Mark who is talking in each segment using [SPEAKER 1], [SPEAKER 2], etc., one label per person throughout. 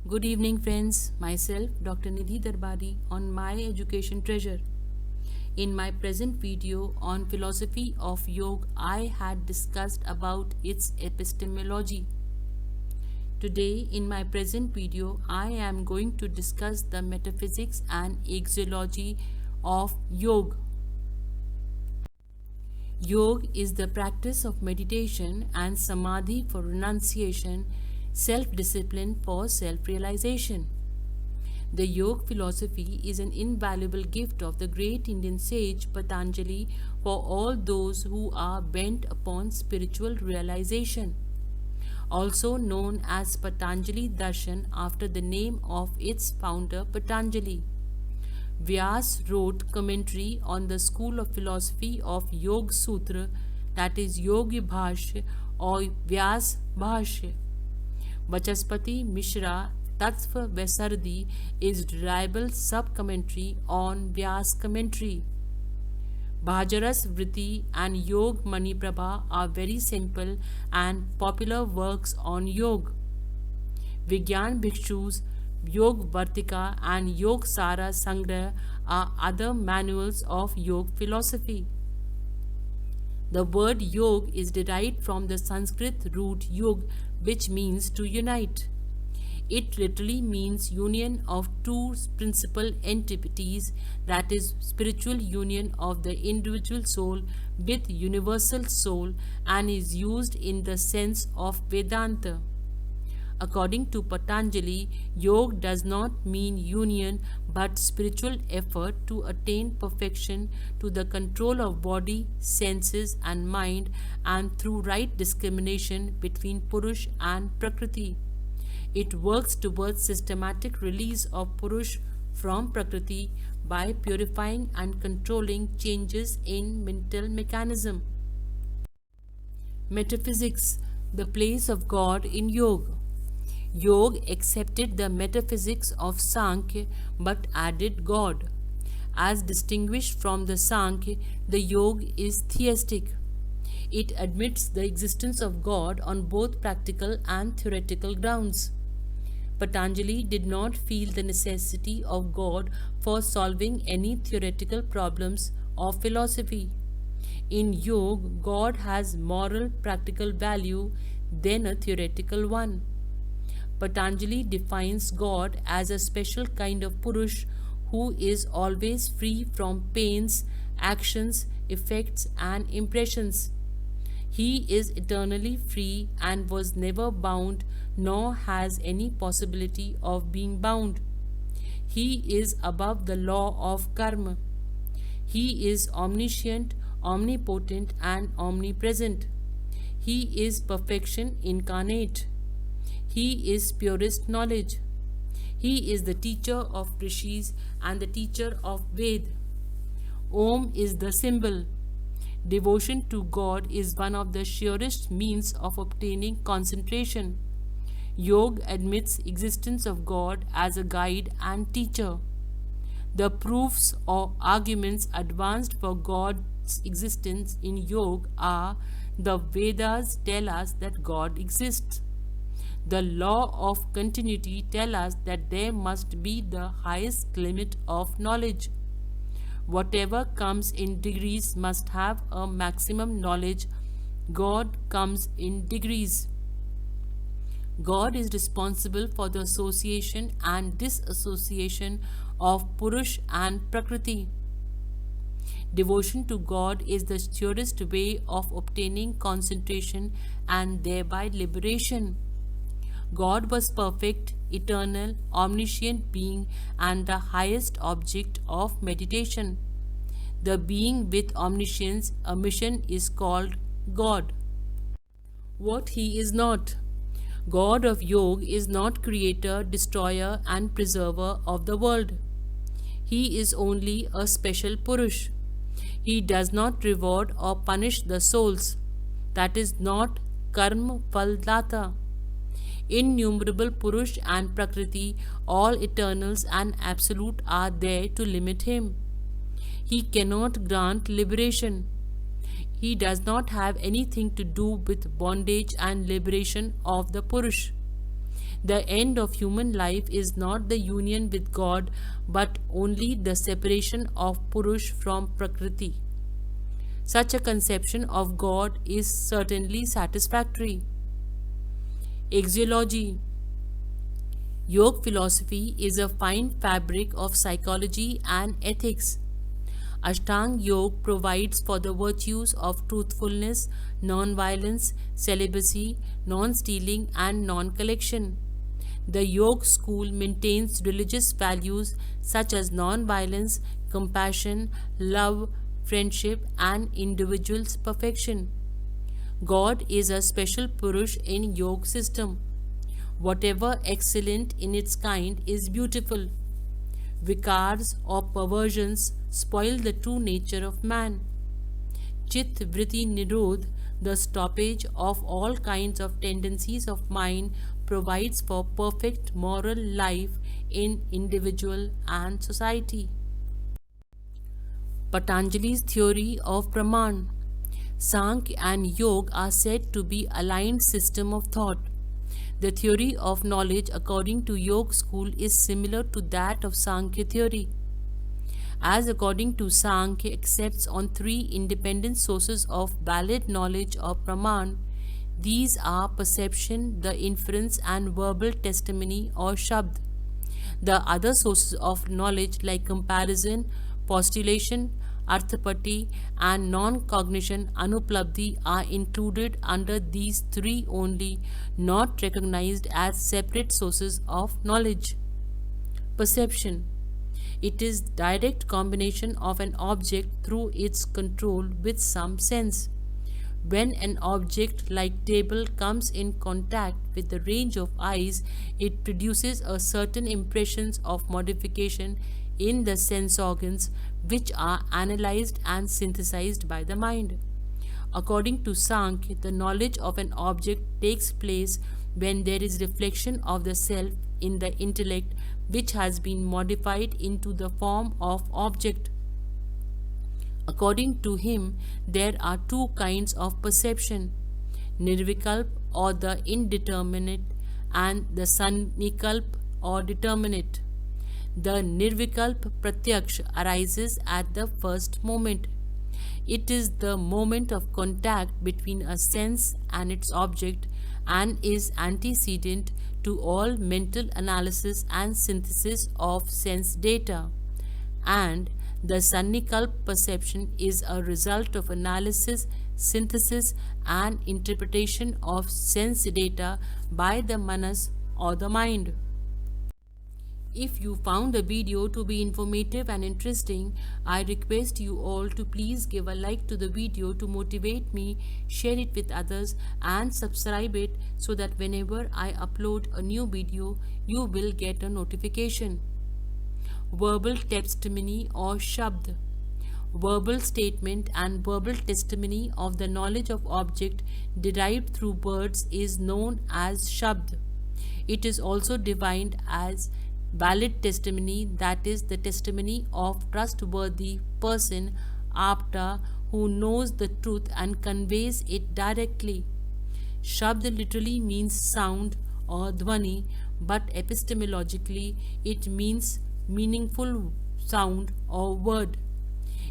[SPEAKER 1] Good evening, friends. Myself, Dr. Nidhi Darbari, on My Education Treasure. In my present video on philosophy of yoga, I had discussed about its epistemology. Today, in my present video, I am going to discuss the metaphysics and axiology of yoga. Yoga is the practice of meditation and samadhi for renunciation, self-discipline for self-realization. The yoga philosophy is an invaluable gift of the great Indian sage Patanjali for all those who are bent upon spiritual realization. Also known as Patanjali Darshan after the name of its founder Patanjali. Vyas wrote commentary on the school of philosophy of Yoga Sutra, that is Yogi Bhashya or Vyas Bhashya. Vachaspati Mishra Tattva Vesardi is reliable sub-commentary on Vyas commentary. Bhajaras Vritti and Yog Mani Prabha are very simple and popular works on yoga. Vigyan Bhikshu's Yog Vartika and Yog Sara Sangrah are other manuals of yoga philosophy. The word yog is derived from the Sanskrit root yug, which means to unite. It literally means union of two principal entities, that is, spiritual union of the individual soul with universal soul, and is used in the sense of Vedanta. According to Patanjali, yoga does not mean union but spiritual effort to attain perfection to the control of body, senses and mind, and through right discrimination between Purush and Prakriti. It works towards systematic release of Purush from Prakriti by purifying and controlling changes in mental mechanism. Metaphysics, the place of God in yoga. Yoga accepted the metaphysics of Sankhya but added God. As distinguished from the Sankhya, the yoga is theistic. It admits the existence of God on both practical and theoretical grounds. Patanjali did not feel the necessity of God for solving any theoretical problems of philosophy. In yoga, God has moral practical value than a theoretical one. Patanjali defines God as a special kind of Purush who is always free from pains, actions, effects and impressions. He is eternally free and was never bound nor has any possibility of being bound. He is above the law of karma. He is omniscient, omnipotent and omnipresent. He is perfection incarnate. He is purest knowledge. He is the teacher of Rishis and the teacher of Ved. Om is the symbol. Devotion to God is one of the surest means of obtaining concentration. Yoga admits existence of God as a guide and teacher. The proofs or arguments advanced for God's existence in yoga are: the Vedas tell us that God exists. The law of continuity tells us that there must be the highest limit of knowledge. Whatever comes in degrees must have a maximum knowledge. God comes in degrees. God is responsible for the association and disassociation of Purush and Prakriti. Devotion to God is the surest way of obtaining concentration and thereby liberation. God was perfect, eternal, omniscient being and the highest object of meditation. The being with omniscience, a mission, is called God. What he is not. God of yoga is not creator, destroyer and preserver of the world. He is only a special Purush. He does not reward or punish the souls. That is not karma phaldata. Innumerable Purush and Prakriti, all eternals and absolute, are there to limit him. He cannot grant liberation. He does not have anything to do with bondage and liberation of the Purush. The end of human life is not the union with God, but only the separation of Purush from Prakriti. Such a conception of God is certainly satisfactory. Axiology. Yoga philosophy is a fine fabric of psychology and ethics. Ashtanga Yoga provides for the virtues of truthfulness, non-violence, celibacy, non-stealing and non-collection. The Yoga school maintains religious values such as non-violence, compassion, love, friendship and individual's perfection. God is a special Purush in Yoga system. Whatever excellent in its kind is beautiful. Vikars or perversions spoil the true nature of man. Chit Vritti Nirodh, the stoppage of all kinds of tendencies of mind, provides for perfect moral life in individual and society. Patanjali's theory of Praman. Sankhya and Yoga are said to be aligned system of thought. The theory of knowledge according to Yoga school is similar to that of Sankhya theory. As according to Sankhya accepts on three independent sources of valid knowledge or Praman, these are perception, the inference and verbal testimony or Shabd. The other sources of knowledge like comparison, postulation, arthapati and non-cognition anuplabdhi are included under these three only, not recognized as separate sources of knowledge. Perception. It is direct combination of an object through its control with some sense. When an object like table comes in contact with the range of eyes, it produces a certain impressions of modification in the sense organs which are analyzed and synthesized by the mind. According to Sankhya, the knowledge of an object takes place when there is reflection of the self in the intellect which has been modified into the form of object. According to him, there are two kinds of perception, Nirvikalp or the indeterminate and the Sannikalp or determinate. The Nirvikalp Pratyaksh arises at the first moment. It is the moment of contact between a sense and its object and is antecedent to all mental analysis and synthesis of sense data. And the Sannikalp perception is a result of analysis, synthesis and interpretation of sense data by the manas or the mind. If you found the video to be informative and interesting, I request you all to please give a like to the video to motivate me, share it with others and subscribe it so that whenever I upload a new video, you will get a notification. Verbal testimony or Shabd. Verbal statement and verbal testimony of the knowledge of object derived through words is known as Shabd. It is also defined as valid testimony, that is the testimony of trustworthy person, apta, who knows the truth and conveys it directly. Shabd literally means sound or dhvani, but epistemologically it means meaningful sound or word.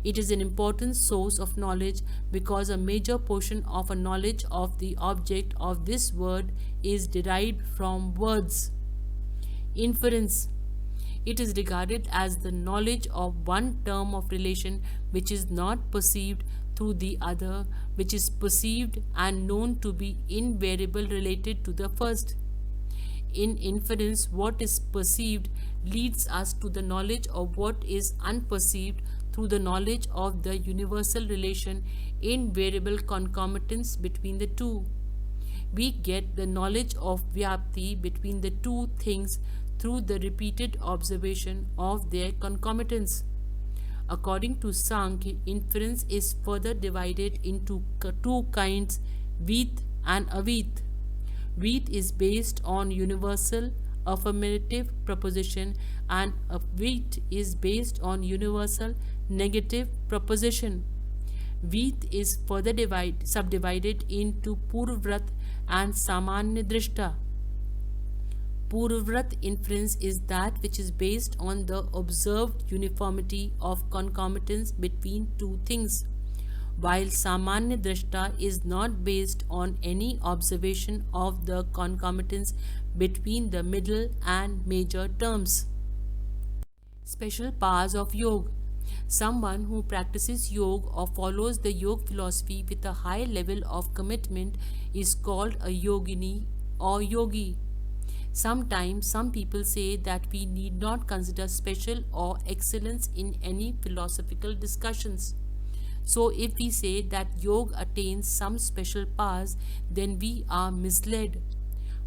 [SPEAKER 1] It is an important source of knowledge because a major portion of a knowledge of the object of this word is derived from words. Inference. It is regarded as the knowledge of one term of relation which is not perceived through the other, which is perceived and known to be invariable related to the first. In inference, what is perceived leads us to the knowledge of what is unperceived through the knowledge of the universal relation, invariable concomitance between the two. We get the knowledge of Vyapti between the two things through the repeated observation of their concomitance. According to Sankhya, inference is further divided into two kinds, Veet and Aveet. Veet is based on universal affirmative proposition and Aveet is based on universal negative proposition. Veet is further subdivided into Purvvrat and Samanya Drishta. Purvrat inference is that which is based on the observed uniformity of concomitance between two things, while Samanya Drashta is not based on any observation of the concomitance between the middle and major terms. Special powers of yoga. Someone who practices yoga or follows the yoga philosophy with a high level of commitment is called a yogini or yogi. Sometimes some people say that we need not consider special or excellence in any philosophical discussions. So if we say that yoga attains some special powers, then we are misled.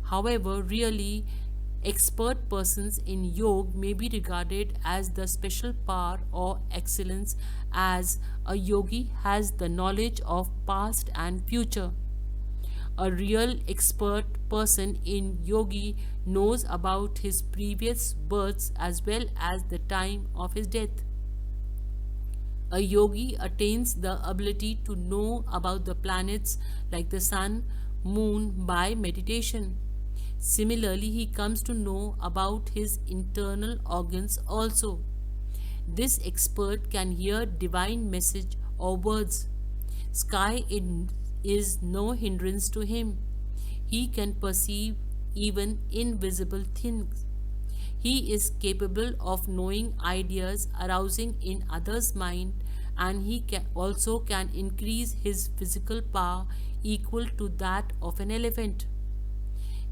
[SPEAKER 1] However, really, expert persons in yoga may be regarded as the special power or excellence, as a yogi has the knowledge of past and future. A real expert person in yogi knows about his previous births as well as the time of his death. A yogi attains the ability to know about the planets like the sun, moon by meditation. Similarly, he comes to know about his internal organs also. This expert can hear divine message or words. Sky is no hindrance to him. He can perceive even invisible things. He is capable of knowing ideas arousing in others' mind, and he also can increase his physical power equal to that of an elephant.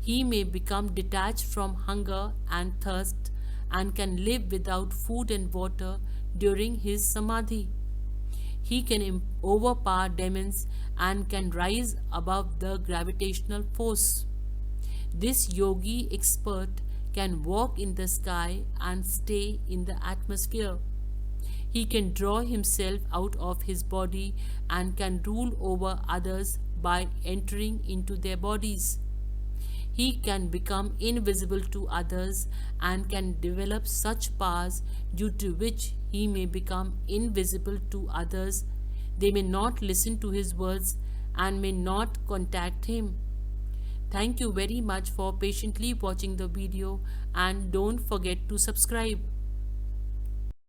[SPEAKER 1] He may become detached from hunger and thirst and can live without food and water during his samadhi. He can overpower demons and can rise above the gravitational force. This yogi expert can walk in the sky and stay in the atmosphere. He can draw himself out of his body and can rule over others by entering into their bodies. He can become invisible to others and can develop such powers due to which he may become invisible to others. They may not listen to his words and may not contact him. Thank you very much for patiently watching the video, and don't forget to subscribe.